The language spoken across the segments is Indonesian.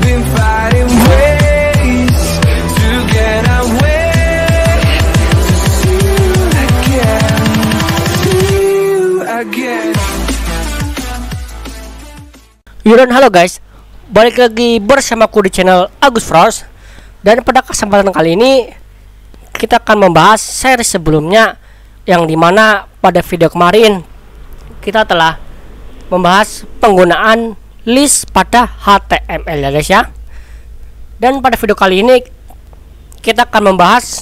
been fighting ways to get away. See you again, see you again. Yuran, halo guys, balik lagi bersamaku di channel Agus Frost. Dan pada kesempatan kali ini kita akan membahas seri sebelumnya, yang dimana pada video kemarin kita telah membahas penggunaan list pada HTML ya guys ya. Dan pada video kali ini kita akan membahas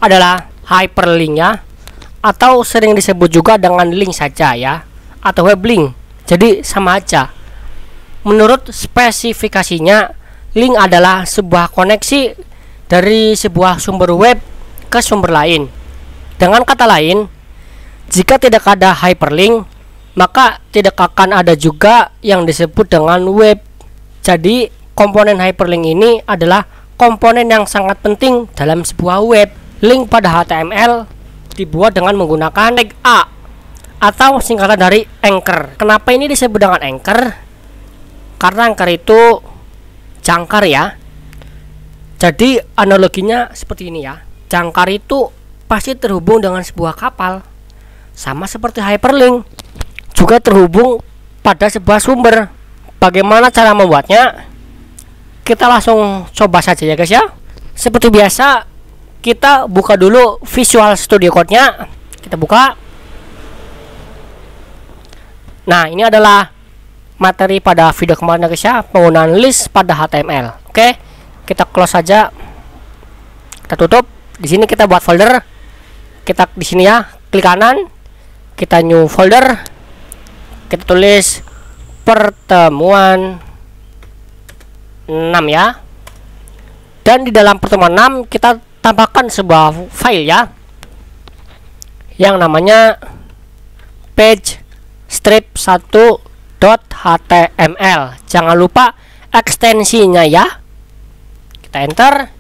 adalah hyperlink ya, atau sering disebut juga dengan link saja ya, atau web link. Jadi sama aja. Menurut spesifikasinya, link adalah sebuah koneksi dari sebuah sumber web ke sumber lain. Dengan kata lain, jika tidak ada hyperlink, maka tidak akan ada juga yang disebut dengan web. Jadi, komponen hyperlink ini adalah komponen yang sangat penting dalam sebuah web. Link pada HTML dibuat dengan menggunakan tag A atau singkatan dari anchor. Kenapa ini disebut dengan anchor? Karena anchor itu jangkar ya. Jadi analoginya seperti ini ya. Jangkar itu pasti terhubung dengan sebuah kapal. Sama seperti hyperlink, juga terhubung pada sebuah sumber. Bagaimana cara membuatnya? Kita langsung coba saja ya guys ya. Seperti biasa, kita buka dulu Visual Studio Code-nya. Kita buka. Nah, ini adalah materi pada video kemarin guys ya, penggunaan list pada HTML. Oke, kita close saja, kita tutup. Di sini kita buat folder. Kita di sini ya, klik kanan, kita new folder, kita tulis pertemuan 6 ya. Dan di dalam pertemuan 6 kita tambahkan sebuah file ya, yang namanya page strip 1.html. Jangan lupa ekstensinya ya. Kita enter.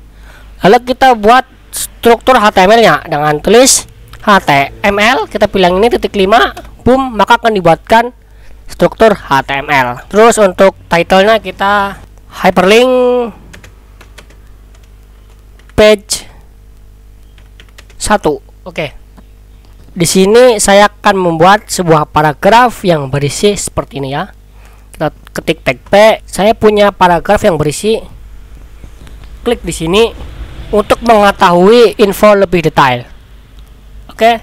Lalu kita buat struktur HTML-nya dengan tulis HTML. Kita pilih yang ini titik 5, boom, maka akan dibuatkan struktur HTML. Terus untuk title-nya kita hyperlink page 1. Oke. Di sini saya akan membuat sebuah paragraf yang berisi seperti ini ya. Kita ketik tag P. Saya punya paragraf yang berisi. Klik di sini untuk mengetahui info lebih detail. Oke.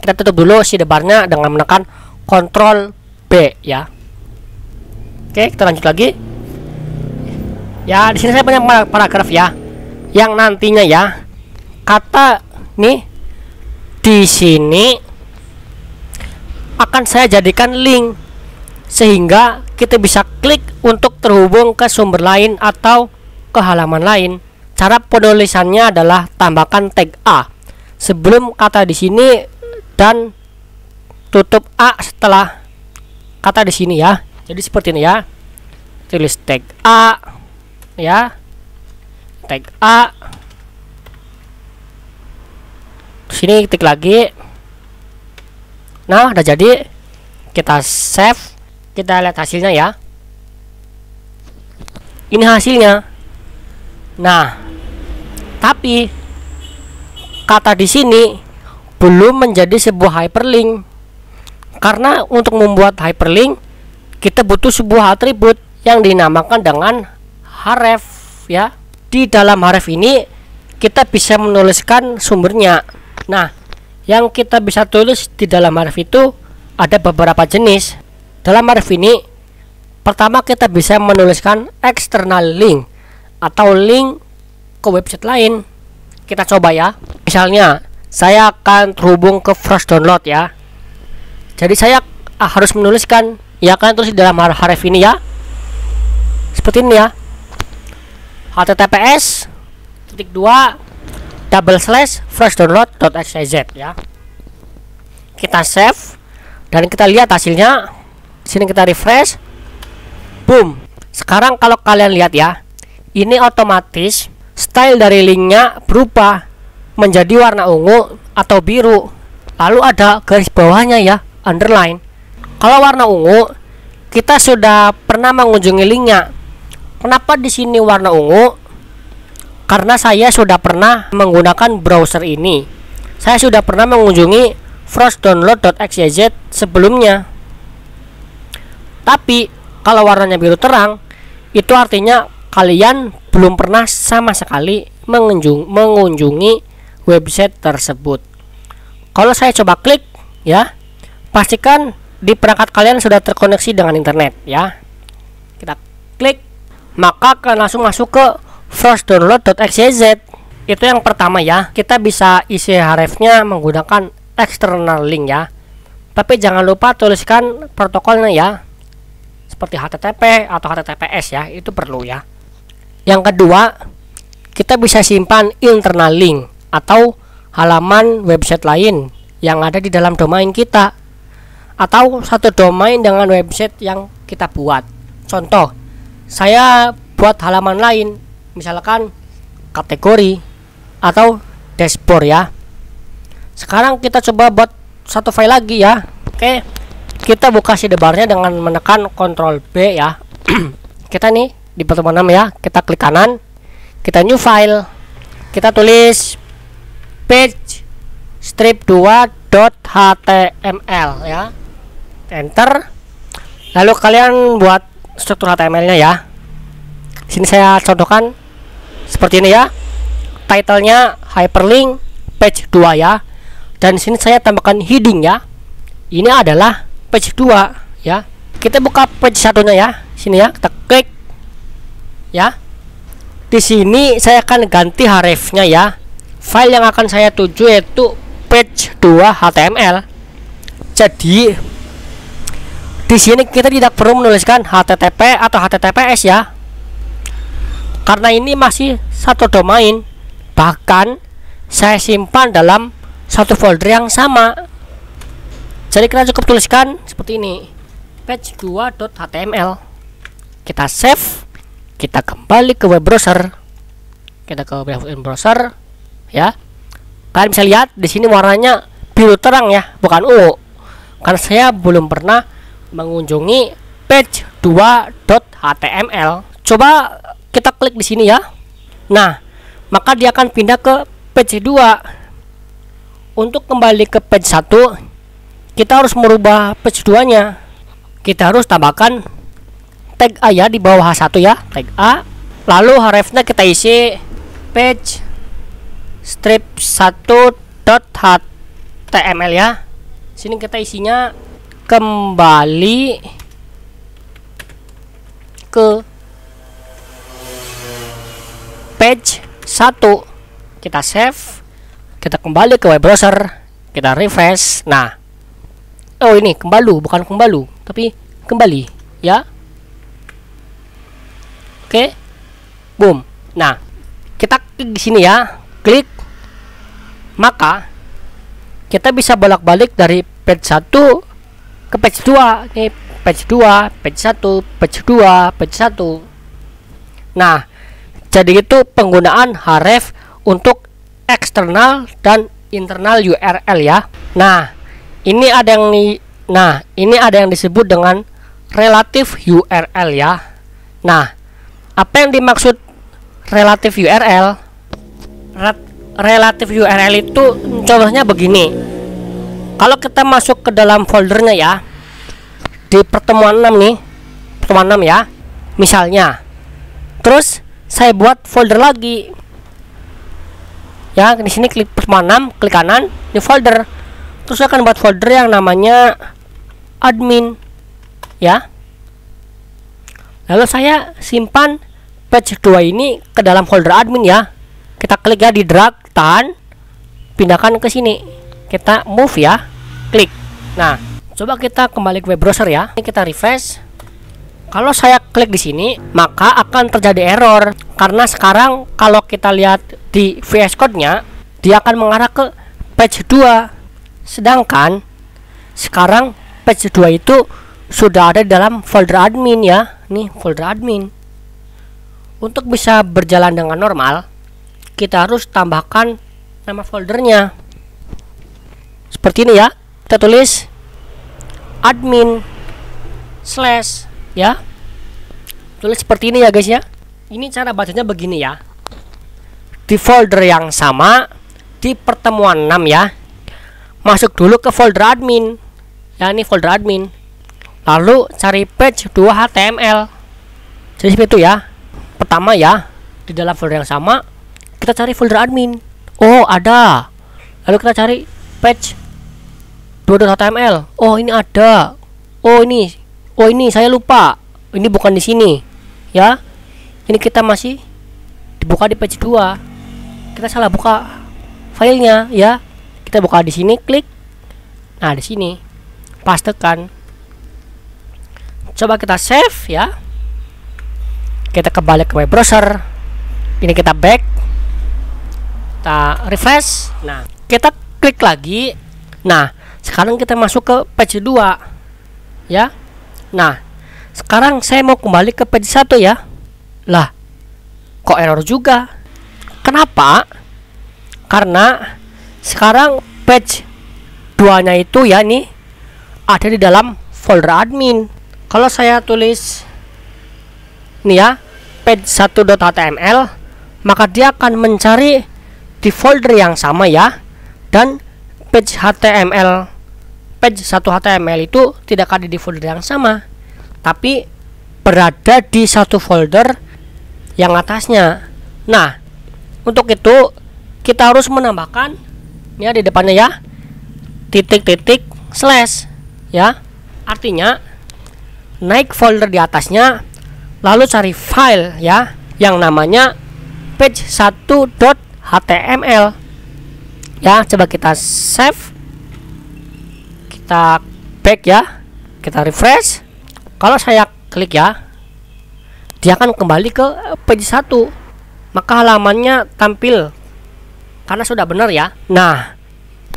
Kita tutup dulu sidebarnya dengan menekan Ctrl B ya. Oke, kita lanjut lagi. Ya, di sini saya punya paragraf ya, yang nantinya ya kata nih di sini akan saya jadikan link, sehingga kita bisa klik untuk terhubung ke sumber lain atau ke halaman lain. Cara penulisannya adalah tambahkan tag A sebelum kata di sini dan tutup A setelah kata di sini ya. Jadi seperti ini ya. Tulis tag A ya. Tag A. Sini ketik lagi. Nah, udah jadi. Kita save. Kita lihat hasilnya ya. Ini hasilnya. Nah, tapi kata di sini belum menjadi sebuah hyperlink. Karena untuk membuat hyperlink kita butuh sebuah atribut yang dinamakan dengan href ya. Di dalam href ini kita bisa menuliskan sumbernya. Nah, yang kita bisa tulis di dalam href itu ada beberapa jenis. Dalam href ini, pertama kita bisa menuliskan external link atau link ke website lain. Kita coba ya. Misalnya, saya akan terhubung ke Frost Download ya. Jadi saya harus menuliskan, ya akan tulis di dalam href ini ya. Seperti ini ya. https://frostdownload.xyz ya. Kita save dan kita lihat hasilnya. Di sini kita refresh. Boom. Sekarang kalau kalian lihat ya, ini otomatis style dari linknya berubah menjadi warna ungu atau biru. Lalu ada garis bawahnya ya, underline. Kalau warna ungu, kita sudah pernah mengunjungi linknya. Kenapa di sini warna ungu? Karena saya sudah pernah menggunakan browser ini. Saya sudah pernah mengunjungi frostdownload.xyz sebelumnya. Tapi kalau warnanya biru terang, itu artinya kalian belum pernah sama sekali mengunjungi website tersebut. Kalau saya coba klik ya, pastikan di perangkat kalian sudah terkoneksi dengan internet ya. Kita klik, maka akan langsung masuk ke frostdownload.xyz. Itu yang pertama ya. Kita bisa isi href-nya menggunakan external link ya. Tapi jangan lupa tuliskan protokolnya ya, seperti HTTP atau HTTPS ya, itu perlu ya. Yang kedua, kita bisa simpan internal link atau halaman website lain yang ada di dalam domain kita, atau satu domain dengan website yang kita buat. Contoh, saya buat halaman lain, misalkan kategori atau dashboard ya. Sekarang kita coba buat satu file lagi ya. Oke, kita buka sidebarnya dengan menekan Ctrl B ya. Kita nih di pertemuan 6 ya, kita klik kanan, kita new file, kita tulis page strip2.html ya, enter. Lalu kalian buat struktur HTML-nya ya. Sini saya contohkan seperti ini ya. Title-nya hyperlink page 2 ya. Dan sini saya tambahkan heading ya. Ini adalah page 2 ya. Kita buka page satunya ya. Sini ya, kita klik ya. Di sini saya akan ganti href-nya ya. File yang akan saya tuju yaitu page 2 HTML. Jadi di sini kita tidak perlu menuliskan HTTP atau HTTPS ya, karena ini masih satu domain. Bahkan saya simpan dalam satu folder yang sama. Jadi kita cukup tuliskan seperti ini, page2.html. Kita save, kita kembali ke web browser, kita ke web browser ya. Kalian bisa lihat di sini warnanya biru terang ya, bukan ungu, karena saya belum pernah mengunjungi page2.html. Coba kita klik di sini ya. Nah, maka dia akan pindah ke page 2. Untuk kembali ke page 1, kita harus merubah page 2-nya. Kita harus tambahkan tag A ya di bawah H1 ya, tag A. Lalu href-nya kita isi page strip1.html ya. Sini kita isinya kembali ke page 1. Kita save, kita kembali ke web browser, kita refresh. Nah, oh ini kembali, bukan kembali tapi kembali ya. Oke, boom. Nah, kita klik di sini ya, klik, maka kita bisa bolak-balik dari page 1 ke page 2. Ini page 2, page 1, page 2, page 1. Nah, jadi itu penggunaan href untuk eksternal dan internal URL ya. Nah, ini ada yang disebut dengan relative URL ya. Nah, apa yang dimaksud relative URL? Relative URL itu contohnya begini. Kalau kita masuk ke dalam foldernya ya, di pertemuan 6 nih, pertemuan 6 ya, misalnya, terus saya buat folder lagi ya. Di sini klik pertemuan 6, klik kanan, di folder. Terus saya akan buat folder yang namanya admin ya. Lalu saya simpan page 2 ini ke dalam folder admin ya. Kita klik ya, di drag, tahan, pindahkan ke sini, kita move ya, klik. Nah, coba kita kembali ke web browser ya. Ini kita refresh. Kalau saya klik di sini, maka akan terjadi error, karena sekarang kalau kita lihat di VS Code-nya, dia akan mengarah ke page 2. Sedangkan sekarang page 2 itu sudah ada di dalam folder admin ya. Nih, folder admin. Untuk bisa berjalan dengan normal, kita harus tambahkan nama foldernya. Seperti ini ya. Kita tulis admin / ya. tulis seperti ini ya guys ya. Ini cara bacanya begini ya. Di folder yang sama di pertemuan 6 ya, masuk dulu ke folder admin ya, ini folder admin, lalu cari page 2 HTML. Jadi seperti itu ya. Pertama ya, di dalam folder yang sama kita cari folder admin. Oh ada, lalu kita cari page 2.html. Oh ini ada. Oh ini saya lupa, ini bukan di sini ya. Ini kita masih dibuka di page 2, kita salah buka filenya ya. Kita buka di sini, klik. Nah di sini pastekan. Coba kita save ya. Kita kembali ke web browser. Ini kita back, kita refresh. Nah kita klik lagi. Nah sekarang kita masuk ke page 2 ya. Nah sekarang saya mau kembali ke page 1 ya. Lah kok error juga? Kenapa? Karena sekarang page 2 nya itu ya nih ada di dalam folder admin. Kalau saya tulis nih ya page 1.html, maka dia akan mencari di folder yang sama ya. Dan page HTML, page 1 HTML itu tidak ada di folder yang sama, tapi berada di satu folder yang atasnya. Nah untuk itu kita harus menambahkan ya di depannya ya titik-titik slash ya. Artinya naik folder di atasnya, lalu cari file ya yang namanya page 1.html ya. Coba kita save, kita back ya, kita refresh. Kalau saya klik ya, dia akan kembali ke page 1, maka halamannya tampil karena sudah benar ya. Nah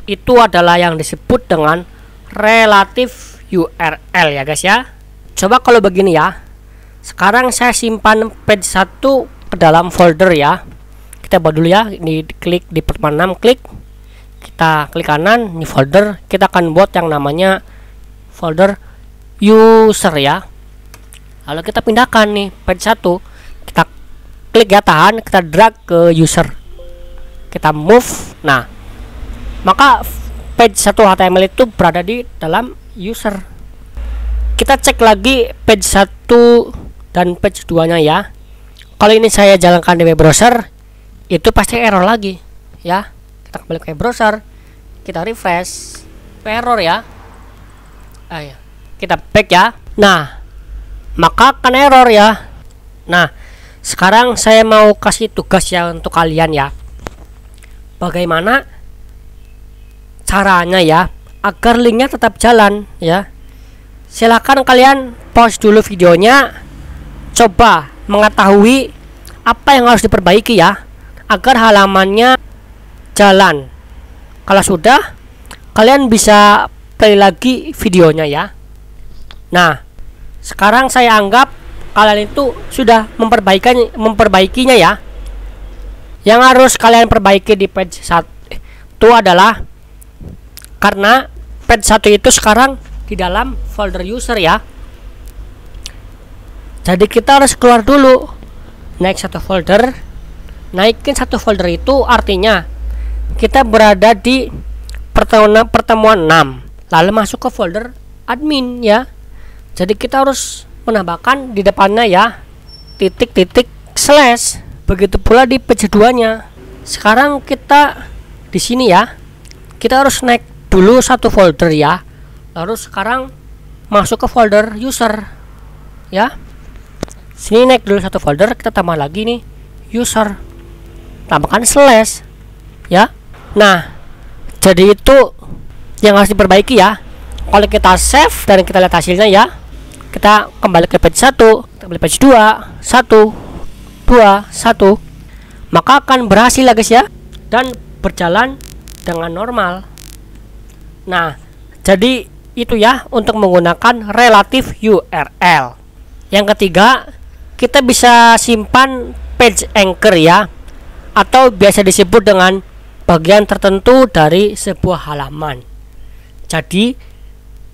itu adalah yang disebut dengan relative URL ya guys ya. Coba kalau begini ya, sekarang saya simpan page 1 ke dalam folder ya. Kita buat dulu ya, ini klik di pertemuan 6, klik, kita klik kanan, ini folder. Kita akan buat yang namanya folder user ya. Lalu kita pindahkan nih page 1, kita klik ya, tahan, kita drag ke user, kita move. Nah maka page 1 HTML itu berada di dalam user. Kita cek lagi page 1 dan page 2 nya ya. Kalau ini saya jalankan di web browser, itu pasti error lagi ya. Kita kembali ke web browser, kita refresh, error ya. Ayo, kita back ya. Nah maka akan error ya. Nah sekarang saya mau kasih tugas ya untuk kalian ya, bagaimana caranya ya agar linknya tetap jalan ya. Silahkan kalian pause dulu videonya, coba mengetahui apa yang harus diperbaiki ya agar halamannya jalan. Kalau sudah, kalian bisa play lagi videonya ya. Nah sekarang saya anggap kalian itu sudah memperbaikinya ya. Yang harus kalian perbaiki di page 1 itu adalah karena page 1 itu sekarang di dalam folder user ya. Jadi kita harus keluar dulu, naik satu folder. Naikin satu folder itu artinya kita berada di pertemuan 6, lalu masuk ke folder admin ya. Jadi kita harus menambahkan di depannya ya titik-titik slash. Begitu pula di page 2 nya. Sekarang kita di sini ya, kita harus naik dulu satu folder ya, lalu sekarang masuk ke folder user ya. Sini naik dulu satu folder, kita tambah lagi nih user, tambahkan slash ya. Nah jadi itu yang harus diperbaiki ya. Kalau kita save dan kita lihat hasilnya ya, kita kembali ke page 1, kita kembali page 2, 1, 2, 1, maka akan berhasil ya guys ya, dan berjalan dengan normal. Nah jadi itu ya untuk menggunakan relative URL. Yang ketiga, kita bisa simpan page anchor ya, atau biasa disebut dengan bagian tertentu dari sebuah halaman. Jadi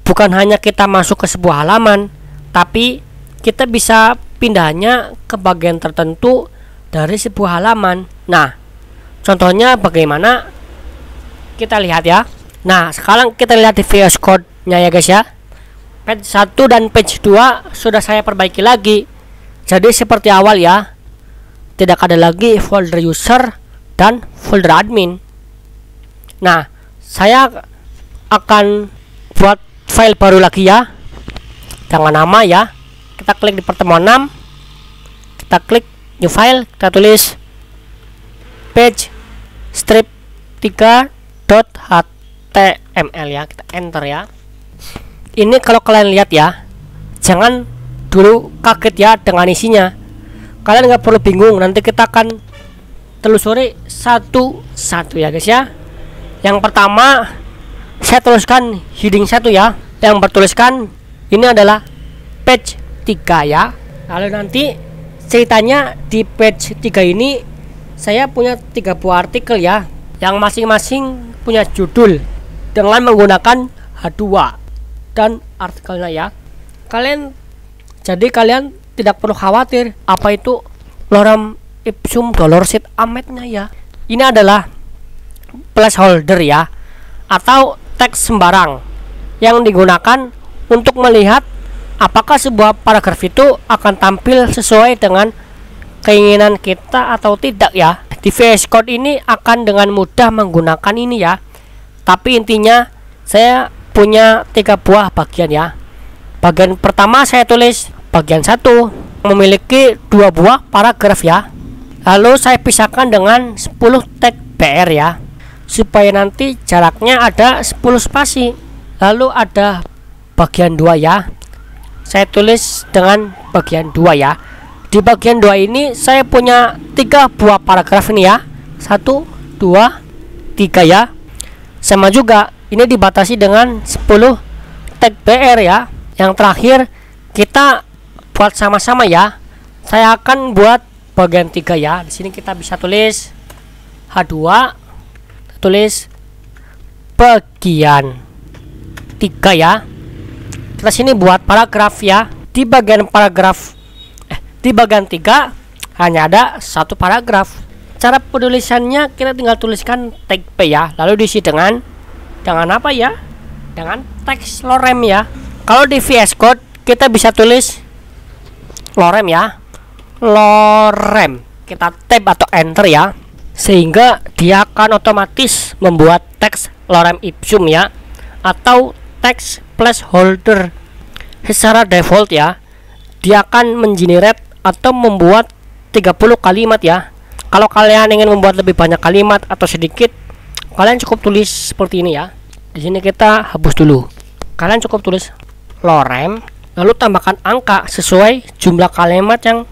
bukan hanya kita masuk ke sebuah halaman, tapi kita bisa pindahnya ke bagian tertentu dari sebuah halaman. Nah, contohnya bagaimana? Kita lihat ya. Nah, sekarang kita lihat di VS Code-nya ya guys ya. Page 1 dan page 2 sudah saya perbaiki lagi. Jadi seperti awal ya. Tidak ada lagi folder user dan folder admin. Nah, saya akan buat file baru lagi ya, dengan nama ya. Kita klik di pertemuan 6, kita klik new file, kita tulis page strip 3.html ya, kita enter ya. Ini kalau kalian lihat ya, jangan dulu kaget ya dengan isinya. Kalian nggak perlu bingung, nanti kita akan telusuri satu-satu ya guys ya. Yang pertama saya tuliskan heading 1 ya, yang bertuliskan ini adalah page 3 ya. Lalu nanti ceritanya di page 3 ini saya punya 3 buah artikel ya, yang masing-masing punya judul dengan menggunakan H2 dan artikelnya ya. Kalian tidak perlu khawatir apa itu lorem ipsum dolorsit ametnya ya. Ini adalah placeholder ya, atau teks sembarang yang digunakan untuk melihat apakah sebuah paragraf itu akan tampil sesuai dengan keinginan kita atau tidak ya. Di VS Code ini akan dengan mudah menggunakan ini ya. Tapi intinya saya punya 3 buah bagian ya. Bagian pertama saya tulis bagian 1 memiliki 2 buah paragraf ya. Lalu saya pisahkan dengan 10 tag BR ya, supaya nanti jaraknya ada 10 spasi. Lalu ada bagian 2 ya, saya tulis dengan bagian 2 ya. Di bagian 2 ini saya punya 3 buah paragraf ini ya, 1, 2, 3 ya. Sama juga ini dibatasi dengan 10 tag BR ya. Yang terakhir kita buat sama-sama ya. Saya akan buat bagian 3 ya. Di sini kita bisa tulis H2, tulis bagian 3 ya. Kita sini buat paragraf ya. Di bagian paragraf di bagian 3 hanya ada 1 paragraf. Cara penulisannya kita tinggal tuliskan tag P ya, lalu diisi dengan apa ya? Dengan teks lorem ya. Kalau di VS Code kita bisa tulis lorem ya. Lorem. Kita tab atau enter ya, sehingga dia akan otomatis membuat teks lorem ipsum ya, atau teks placeholder. Secara default ya, dia akan mengenerate atau membuat 30 kalimat ya. Kalau kalian ingin membuat lebih banyak kalimat atau sedikit, kalian cukup tulis seperti ini ya. Di sini kita hapus dulu. Kalian cukup tulis lorem, lalu tambahkan angka sesuai jumlah kalimat yang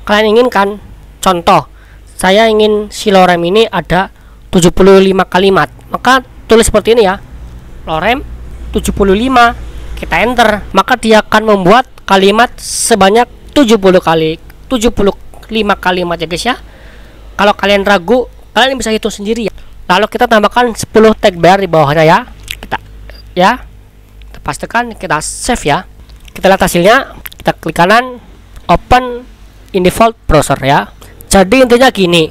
kalian inginkan. Contoh, saya ingin si lorem ini ada 75 kalimat, maka tulis seperti ini ya, lorem 75, kita enter, maka dia akan membuat kalimat sebanyak 75 kalimat ya guys ya. Kalau kalian ragu, kalian bisa hitung sendiri ya. Lalu kita tambahkan 10 tag BR di bawahnya ya. Kita pastikan, kita save ya. Kita lihat hasilnya, kita klik kanan, open in default browser ya. Jadi intinya gini.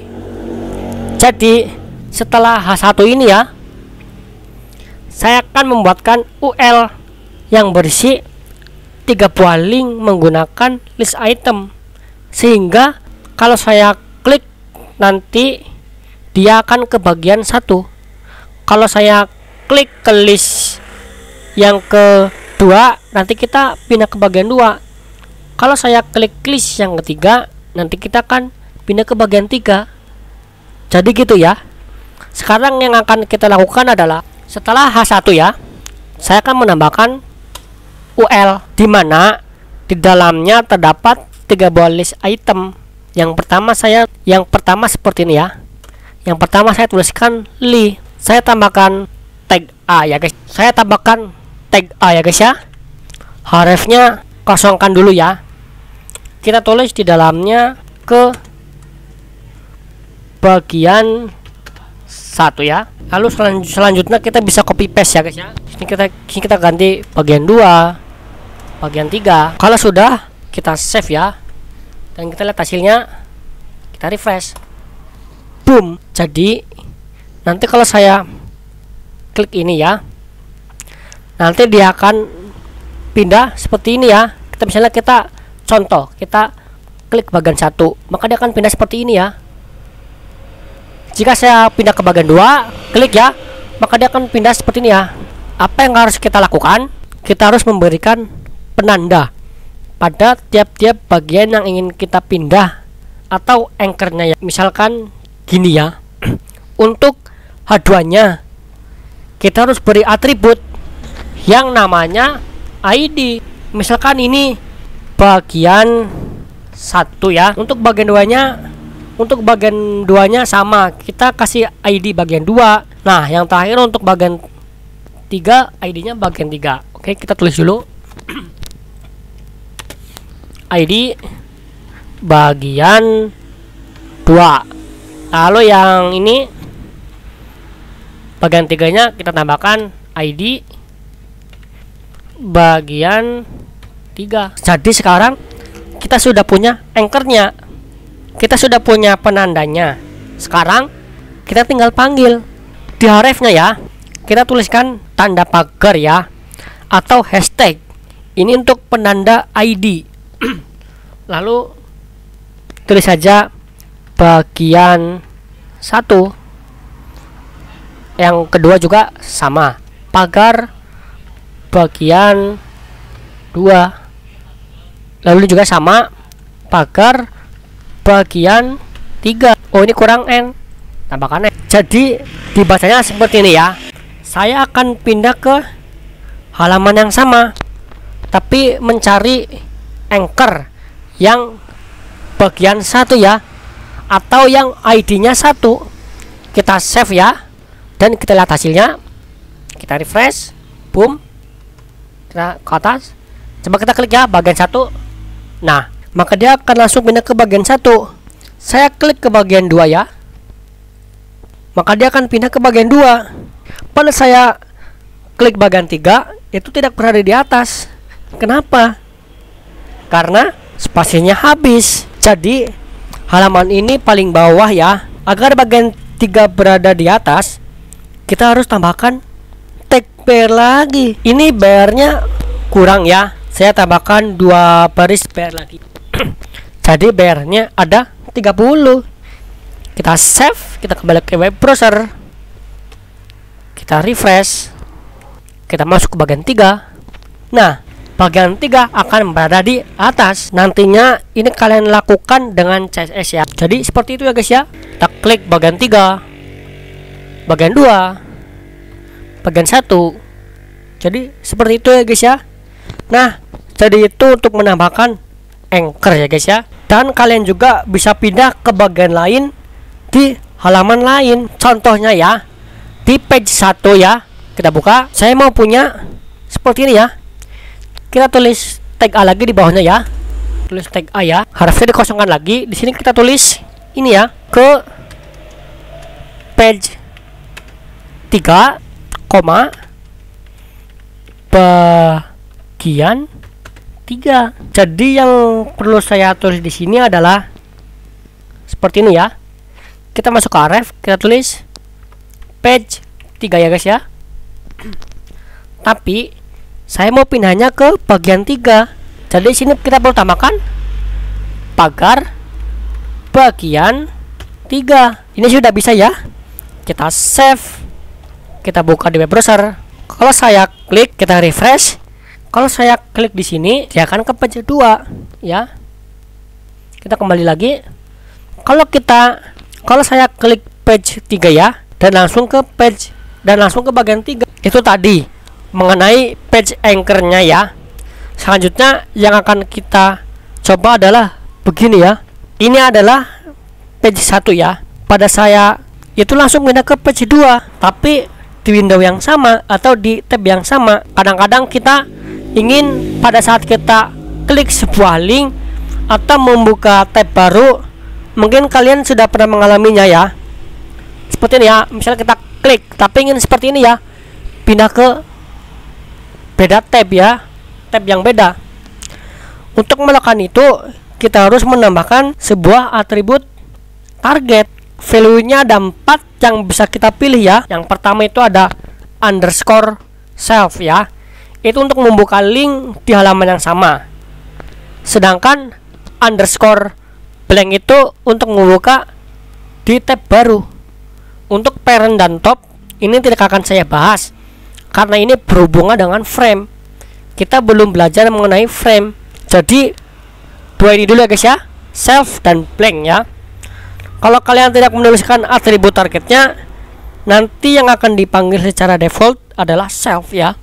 Jadi setelah H1 ini ya, saya akan membuatkan UL yang berisi 3 buah link menggunakan list item, sehingga kalau saya klik nanti dia akan ke bagian 1. Kalau saya klik ke list yang kedua, nanti kita pindah ke bagian 2. Kalau saya klik list yang ketiga, nanti kita akan pindah ke bagian 3. Jadi gitu ya. Sekarang yang akan kita lakukan adalah setelah H1 ya, saya akan menambahkan UL, di mana di dalamnya terdapat 3 buah list item. Yang pertama seperti ini ya. Yang pertama saya tuliskan li. Saya tambahkan tag A ya guys. Saya tambahkan tag A ya guys ya. Hrefnya kosongkan dulu ya. Kita tulis di dalamnya ke bagian 1 ya. Lalu selanjutnya kita bisa copy paste ya guys ya. Ini kita ganti bagian 2, bagian 3. Kalau sudah, kita save ya. dan kita lihat hasilnya. Kita refresh, boom. Jadi nanti kalau saya klik ini ya, nanti dia akan pindah seperti ini ya. Misalnya kita contoh, kita klik bagian 1, maka dia akan pindah seperti ini ya. Jika saya pindah ke bagian 2, klik ya, maka dia akan pindah seperti ini ya. Apa yang harus kita lakukan? Kita harus memberikan penanda pada tiap-tiap bagian yang ingin kita pindah atau anchornya ya. Misalkan gini ya. Untuk H2-nya kita harus beri atribut yang namanya ID. Misalkan ini bagian 1 ya. Untuk bagian 2-nya sama, kita kasih ID bagian 2. Nah, yang terakhir untuk bagian 3, ID-nya bagian 3. Oke, kita tulis dulu. ID bagian 2. Lalu yang ini bagian 3-nya kita tambahkan ID bagian 3. Jadi sekarang kita sudah punya anchornya, kita sudah punya penandanya. Sekarang kita tinggal panggil. Di href-nya ya, kita tuliskan tanda pagar ya, atau hashtag. Ini untuk penanda ID. Lalu tulis saja bagian 1. Yang kedua juga sama, pagar bagian 2. Lalu juga sama, pagar bagian 3. Oh, ini kurang N, tambahkan N. Jadi dibacanya seperti ini ya. Saya akan pindah ke halaman yang sama, tapi mencari anchor yang bagian 1 ya, atau yang ID-nya 1. Kita save ya, dan kita lihat hasilnya. Kita refresh, boom, kita ke atas. Coba kita klik ya bagian 1. Nah, maka dia akan langsung pindah ke bagian 1. Saya klik ke bagian 2 ya, maka dia akan pindah ke bagian 2. Pada saya klik bagian 3, itu tidak berada di atas. Kenapa? Karena spasinya habis. Jadi halaman ini paling bawah ya. Agar bagian 3 berada di atas, kita harus tambahkan tag BR lagi. Ini BR-nya kurang ya. Saya tambahkan 2 baris BR lagi. Jadi BR-nya ada 30. Kita save, kita kembali ke web browser. Kita refresh. Kita masuk ke bagian 3. Nah, bagian 3 akan berada di atas. Nantinya ini kalian lakukan dengan CSS ya. Jadi seperti itu ya guys ya. Kita klik bagian 3, bagian 2, bagian 1. Jadi seperti itu ya guys ya. Nah, jadi itu untuk menambahkan anchor ya guys ya. Dan kalian juga bisa pindah ke bagian lain di halaman lain. Contohnya ya, di page 1 ya, kita buka. Saya mau punya seperti ini ya. Kita tulis tag A lagi di bawahnya ya. Tulis tag A ya. Harusnya dikosongkan lagi. Di sini kita tulis ini ya, ke page 3, bagian 3. Jadi yang perlu saya tulis di sini adalah seperti ini ya. Kita masuk ke href, kita tulis page 3 ya guys ya. Tapi saya mau pindahnya ke bagian 3. Jadi sini kita perlu tambahkan pagar bagian 3. Ini sudah bisa ya. Kita save. Kita buka di web browser. Kalau saya klik, kita refresh. Kalau saya klik di sini, dia akan ke page 2 ya. Kita kembali lagi. Kalau saya klik page 3 ya, dan langsung ke page, dan langsung ke bagian 3. Itu tadi mengenai page anchor-nya ya. Selanjutnya yang akan kita coba adalah begini ya. Ini adalah page 1 ya. Pada saya itu langsung pindah ke page 2, tapi di window yang sama atau di tab yang sama. Kadang-kadang kita ingin pada saat kita klik sebuah link atau membuka tab baru, mungkin kalian sudah pernah mengalaminya ya. Seperti ini ya, misalnya kita klik tapi ingin seperti ini ya, pindah ke beda tab ya, tab yang beda. Untuk melakukan itu, kita harus menambahkan sebuah atribut target. Value-nya ada 4 yang bisa kita pilih ya. Yang pertama itu ada underscore self ya. Itu untuk membuka link di halaman yang sama. Sedangkan underscore blank itu untuk membuka di tab baru. Untuk parent dan top ini tidak akan saya bahas karena ini berhubungan dengan frame. Kita belum belajar mengenai frame. Jadi dua ini dulu ya guys ya, self dan blank ya. Kalau kalian tidak menuliskan atribut targetnya, nanti yang akan dipanggil secara default adalah self ya.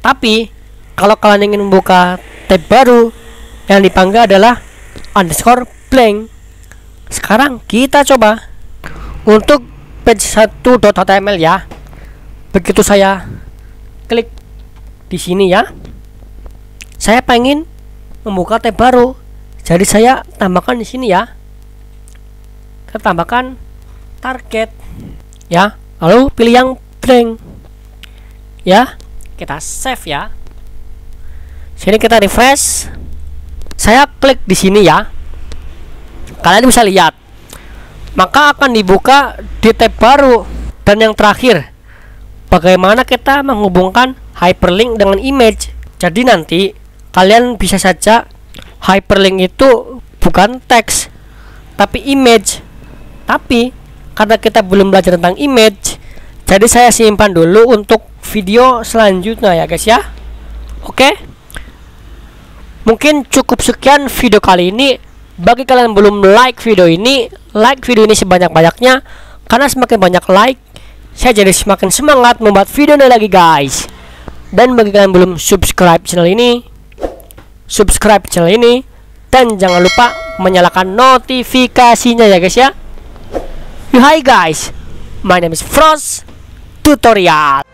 Tapi kalau kalian ingin membuka tab baru, yang dipanggil adalah underscore blank. Sekarang kita coba untuk page 1.html ya. Begitu saya klik di sini ya, saya pengen membuka tab baru, jadi saya tambahkan di sini ya. Kita tambahkan target ya, lalu pilih yang blank ya. Kita save ya. Sini kita refresh. Saya klik di sini ya. Kalian bisa lihat, maka akan dibuka di tab baru. Dan yang terakhir, bagaimana kita menghubungkan hyperlink dengan image. Jadi nanti kalian bisa saja hyperlink itu bukan teks tapi image. Tapi karena kita belum belajar tentang image, jadi saya simpan dulu untuk video selanjutnya ya guys ya. Oke, mungkin cukup sekian video kali ini. Bagi kalian yang belum like video ini sebanyak-banyaknya, karena semakin banyak like saya jadi semakin semangat membuat video lagi guys. Dan bagi kalian yang belum subscribe channel ini, subscribe channel ini, dan jangan lupa menyalakan notifikasinya ya guys ya. Hi guys, my name is Frost Tutorial.